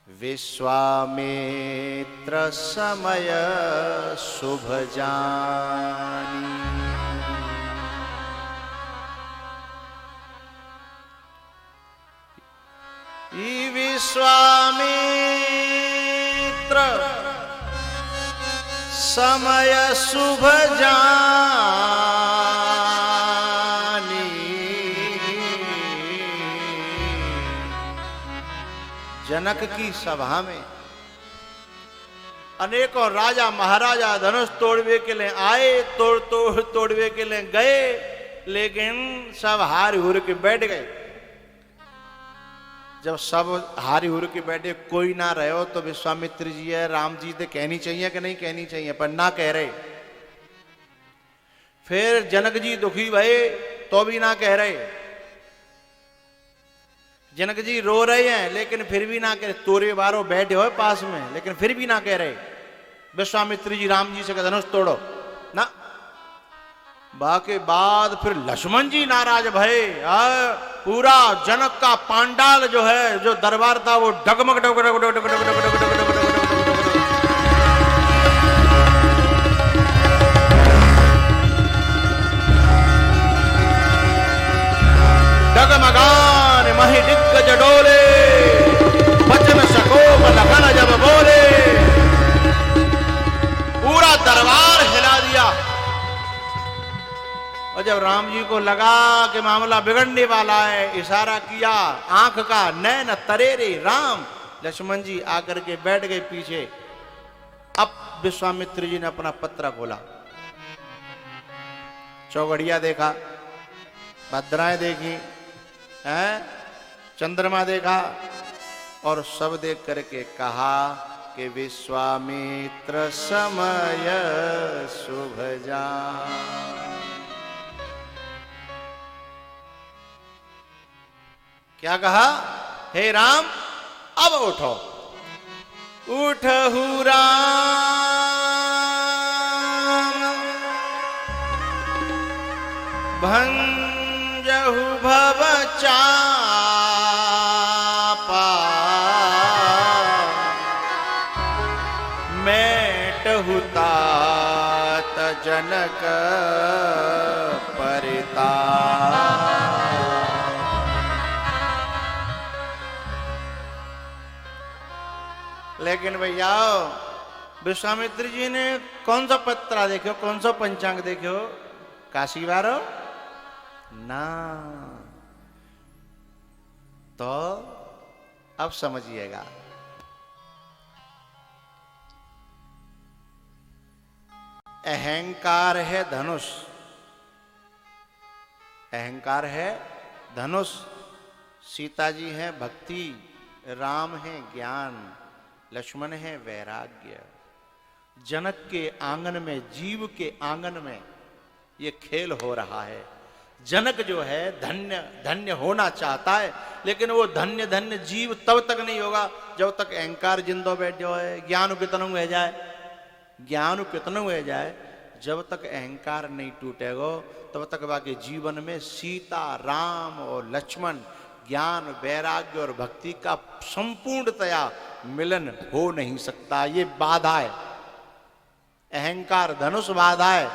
विश्वामित्र समय शुभ जानी। विश्वामित्र समय शुभ जानी। जनक की सभा में अनेकों राजा महाराजा धनुष तोड़वे के लिए आए, तोड़वे के लिए गए, लेकिन सब हार हुर के बैठ गए। जब सब हारी हुर के बैठे, कोई ना रहे हो, तो विश्वामित्र जी है, राम जी से कहनी चाहिए कि नहीं कहनी चाहिए, पर ना कह रहे। फिर जनक जी दुखी भये तो भी ना कह रहे। जनक जी रो रहे हैं लेकिन फिर भी ना कह रहे। तोरे बारो बैठे हो पास में, लेकिन फिर भी ना कह रहे। विश्वामित्र जी राम जी से कह धनुष तोड़ो ना। बाके बाद फिर लक्ष्मण जी नाराज भये। पूरा जनक का पांडाल जो है, जो दरबार था, वो डगमग डग डग डग डग डग डग डग डगमगान मही दिग्गज डोले, वचन सकोप लखन जब बोले। पूरा दरबार हिला दिया। और जब राम जी को लगा कि मामला बिगड़ने वाला है, इशारा किया आंख का, नैन तरेरे राम। लक्ष्मण जी आकर के बैठ गए पीछे। अब विश्वामित्र जी ने अपना पत्र खोला, चौगड़िया देखा, भद्राएं देखी हैं, चंद्रमा देखा, और सब देख करके कहा कि विश्वामित्र समय शुभ जानी। क्या कहा? हे राम अब उठो। उठहु राम भंजहु भव चापा, मेटहु तात जनक परिताप। लेकिन भैया विश्वामित्र जी ने कौन सा पत्रा देखो, कौन सा पंचांग देखो? काशी वारो ना। तो अब समझिएगा, अहंकार है धनुष, अहंकार है धनुष। सीता जी है भक्ति, राम है ज्ञान, लक्ष्मण है वैराग्य। जनक के आंगन में, जीव के आंगन में ये खेल हो रहा है। जनक जो है धन्य धन्य होना चाहता है, लेकिन वो धन्य धन्य जीव तब तक नहीं होगा जब तक अहंकार जिंदो बैठो है। ज्ञान कितनों हो जाए, ज्ञान कितनों हो जाए, जब तक अहंकार नहीं टूटेगा तब तक बाकी जीवन में सीता, राम और लक्ष्मण, ज्ञान, वैराग्य और भक्ति का संपूर्णतया मिलन हो नहीं सकता। ये बाधा है, अहंकार धनुष बाधा है।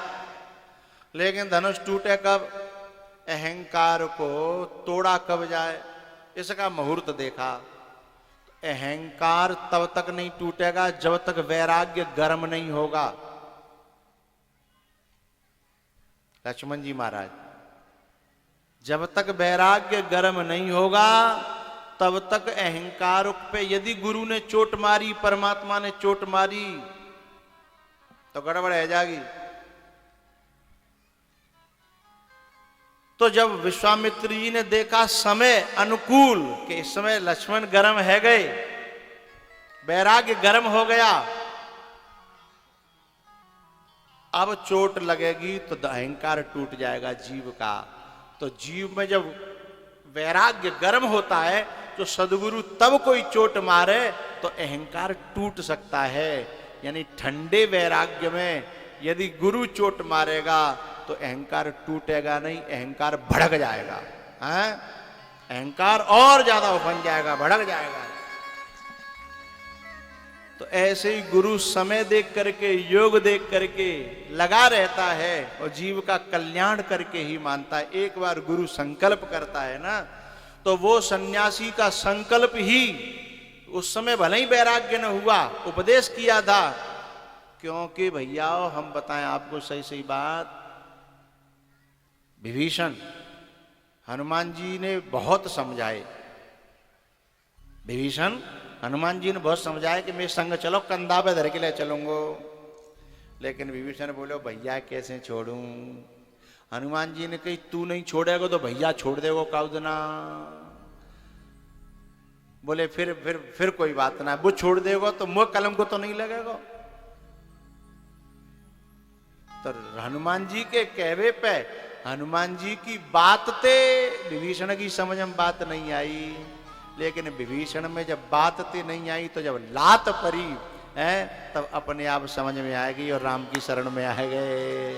लेकिन धनुष टूटे कब? अहंकार को तोड़ा कब जाए, इसका मुहूर्त देखा। अहंकार तब तक नहीं टूटेगा जब तक वैराग्य गर्म नहीं होगा। लक्ष्मण जी महाराज, जब तक वैराग्य गर्म नहीं होगा तब तक अहंकार पे यदि गुरु ने चोट मारी, परमात्मा ने चोट मारी, तो गड़बड़ है जाएगी। तो जब विश्वामित्र जी ने देखा समय अनुकूल कि इस समय लक्ष्मण गर्म है गए, वैराग्य गर्म हो गया, अब चोट लगेगी तो अहंकार टूट जाएगा जीव का। तो जीव में जब वैराग्य गर्म होता है तो सदगुरु तब कोई चोट मारे तो अहंकार टूट सकता है। यानी ठंडे वैराग्य में यदि गुरु चोट मारेगा तो अहंकार टूटेगा नहीं, अहंकार भड़क जाएगा। हैं? अहंकार और ज्यादा उफन जाएगा, भड़क जाएगा। तो ऐसे ही गुरु समय देख करके, योग देख करके लगा रहता है और जीव का कल्याण करके ही मानता है। एक बार गुरु संकल्प करता है ना, तो वो सन्यासी का संकल्प ही, उस समय भले ही वैराग्य न हुआ, उपदेश किया था, क्योंकि भैया हम बताएं आपको सही सही बात, विभीषण हनुमान जी ने बहुत समझाए, विभीषण हनुमान जी ने बहुत समझाया कि मेरे संग चलो, कंधा पे धर के ले चलूंगो, लेकिन विभीषण बोलो भैया कैसे छोड़ूं। हनुमान जी ने कही तू नहीं छोड़ेगा तो भैया छोड़ देगो काउदना। बोले फिर कोई बात ना, वो छोड़ देगा तो मुँह कलम को तो नहीं लगेगा। तो हनुमान जी के कहवे पे, हनुमान जी की बात ते विभीषण की समझ में बात नहीं आई, लेकिन विभीषण में जब बात ते नहीं आई तो जब लात परी है तब अपने आप समझ में आएगी और राम की शरण में आ गए।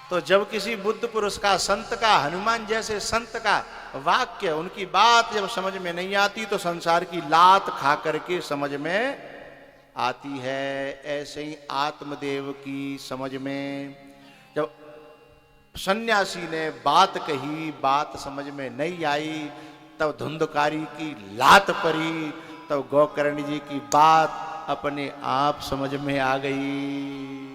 तो जब किसी बुद्ध पुरुष का, संत का, हनुमान जैसे संत का वाक्य, उनकी बात जब समझ में नहीं आती तो संसार की लात खा करके समझ में आती है। ऐसे ही आत्मदेव की समझ में जब सन्यासी ने बात कही, बात समझ में नहीं आई, तब धुंधकारी की लात पड़ी, तब गोकर्ण जी की बात अपने आप समझ में आ गई।